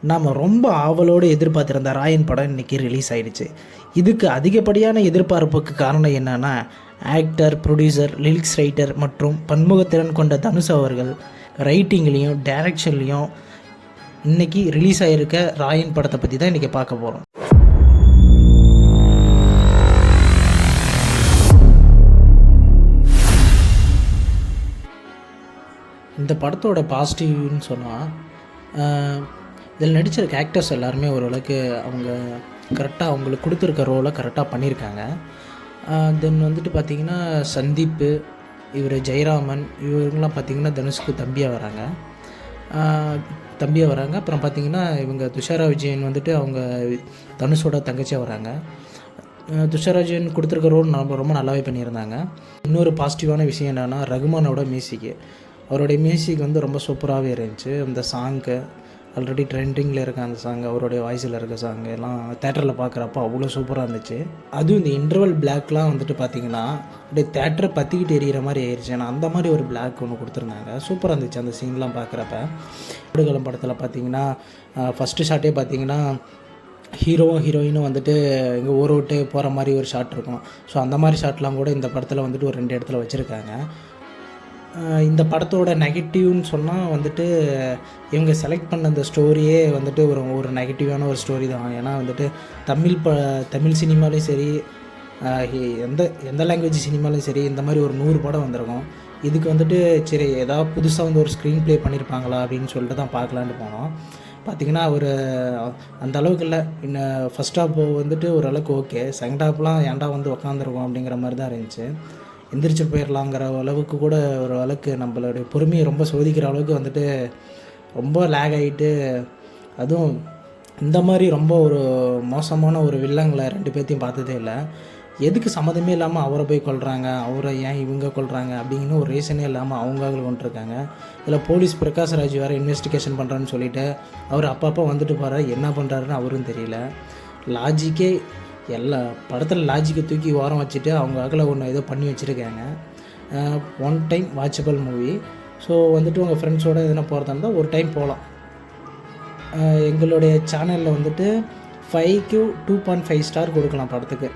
நாம் ரொம்ப ஆவலோடு எதிர்பார்த்திருந்த ராயன் படம் இன்றைக்கி ரிலீஸ் ஆகிடுச்சு. இதுக்கு அதிகப்படியான எதிர்பார்ப்புக்கு காரணம் என்னென்னா, ஆக்டர், ப்ரொடியூசர், லிரிக்ஸ் ரைட்டர் மற்றும் பன்முகத்திறன் கொண்ட தனுஷ் அவர்கள் ரைட்டிங்லேயும் டைரக்ஷன்லேயும் இன்றைக்கி ரிலீஸ் ஆகியிருக்க ராயன் படத்தை பற்றி தான் இன்றைக்கி பார்க்க போகிறோம். இந்த படத்தோட பாசிட்டிவ்னு சொன்னால், இதில் நடிச்சிருக்க ஆக்டர்ஸ் எல்லாருமே ஓரளவுக்கு அவங்க கரெக்டாக அவங்களுக்கு கொடுத்துருக்க ரோலை கரெக்டாக பண்ணியிருக்காங்க. தென் வந்துட்டு பார்த்திங்கன்னா சந்தீப்பு, இவர் ஜெயராமன், இவங்கெலாம் பார்த்திங்கன்னா தனுஷுக்கு தம்பியாக வராங்க. அப்புறம் பார்த்திங்கன்னா இவங்க துஷாரா விஜயன் வந்துட்டு அவங்க தனுஷோட தங்கச்சியாக வராங்க. துஷாரா விஜயன் கொடுத்துருக்க ரோல் ரொம்ப நல்லாவே பண்ணியிருந்தாங்க. இன்னொரு பாசிட்டிவான விஷயம் என்னென்னா, ரகுமானோட மியூசிக்கு, அவருடைய மியூசிக் வந்து ரொம்ப சூப்பராகவே இருந்துச்சு. அந்த சாங்கு ஆல்ரெடி ட்ரெண்டிங்கில் இருக்க அந்த சாங், அவருடைய வாய்ஸில் இருக்க சாங் எல்லாம் தேட்டரில் பார்க்குறப்போ அவ்வளோ சூப்பராக இருந்துச்சு. அதுவும் இந்த இன்டர்வல் பிளாக்லாம் வந்துட்டு பார்த்திங்கன்னா அப்படியே தேட்டரை பற்றிக்கிட்டு எரியிற மாதிரி ஆயிடுச்சு. ஏன்னா அந்த மாதிரி ஒரு பிளாக் ஒன்று கொடுத்துருந்தாங்க, சூப்பராக இருந்துச்சு அந்த சீன்லாம் பார்க்குறப்ப. விடுதலை படத்தில் பார்த்திங்கன்னா ஃபஸ்ட்டு ஷாட்டே பார்த்திங்கன்னா ஹீரோவும் ஹீரோயினும் வந்துட்டு இங்கே ஊரை விட்டு போகிற மாதிரி ஒரு ஷாட் இருக்கும். ஸோ அந்த மாதிரி ஷாட்லாம் கூட இந்த படத்தில் வந்துட்டு ஒரு 2 இடத்துல வச்சுருக்காங்க. இந்த படத்தோட நெகட்டிவ்னு சொன்னால் வந்துட்டு இவங்க செலக்ட் பண்ண அந்த ஸ்டோரியே வந்துட்டு ஒரு நெகட்டிவான ஒரு ஸ்டோரி தான். ஏன்னா வந்துட்டு தமிழ் சினிமாலேயும் சரி, எந்த லாங்குவேஜ் சினிமாலையும் சரி, இந்த மாதிரி ஒரு 100 படம் வந்திருக்கும். இதுக்கு வந்துட்டு சரி ஏதாவது புதுசாக வந்து ஒரு ஸ்க்ரீன் ப்ளே பண்ணியிருப்பாங்களா அப்படின்னு சொல்லிட்டு தான் பார்க்கலான்ட்டு போனோம். பார்த்திங்கன்னா ஒரு அந்த அளவுக்கு இல்லை. இன்னும் ஃபஸ்ட் ஹாஃப் வந்துட்டு ஓரளவுக்கு ஓகே, செகண்ட் ஹாஃப்லாம் ஏன்டா வந்து உக்காந்துருக்கோம் அப்படிங்கிற மாதிரி தான் இருந்துச்சு. எந்திரிச்சு போயிடலாங்கிற அளவுக்கு கூட ஒரு அளவுக்கு நம்மளுடைய பொறுமையை ரொம்ப சோதிக்கிற அளவுக்கு வந்துட்டு ரொம்ப லேக் ஆகிட்டு, அதுவும் இந்த மாதிரி ரொம்ப ஒரு மோசமான ஒரு வில்லங்களை 2 பேர்த்தையும் பார்த்ததே இல்லை. எதுக்கு சம்மந்தமே இல்லாமல் அவரை போய் கொல்றாங்க, அவரை ஏன் இவங்க கொல்றாங்க அப்படிங்கிற ஒரு ரீசனே இல்லாமல் அவங்களும் கொண்டிருக்காங்க. இதில் போலீஸ் பிரகாஷ்ராஜ் வேறு இன்வெஸ்டிகேஷன் பண்ணுறான்னு சொல்லிவிட்டு அவர் அப்பப்போ வந்துட்டு போகிறார், என்ன பண்ணுறாருன்னு அவரும் தெரியல. லாஜிக்கே எல்லா படத்தில் லாஜிக்கை தூக்கி ஓரம் வச்சுட்டு அவங்க அகல ஒன்று ஏதோ பண்ணி வச்சுருக்காங்க. One time watchable movie. So வந்துட்டு உங்கள் ஃப்ரெண்ட்ஸோடு எதனா போகிறதா இருந்தால் ஒரு டைம் போகலாம். எங்களுடைய சேனலில் வந்துட்டு 5க்கு 2.5 ஸ்டார் கொடுக்கலாம் படத்துக்கு.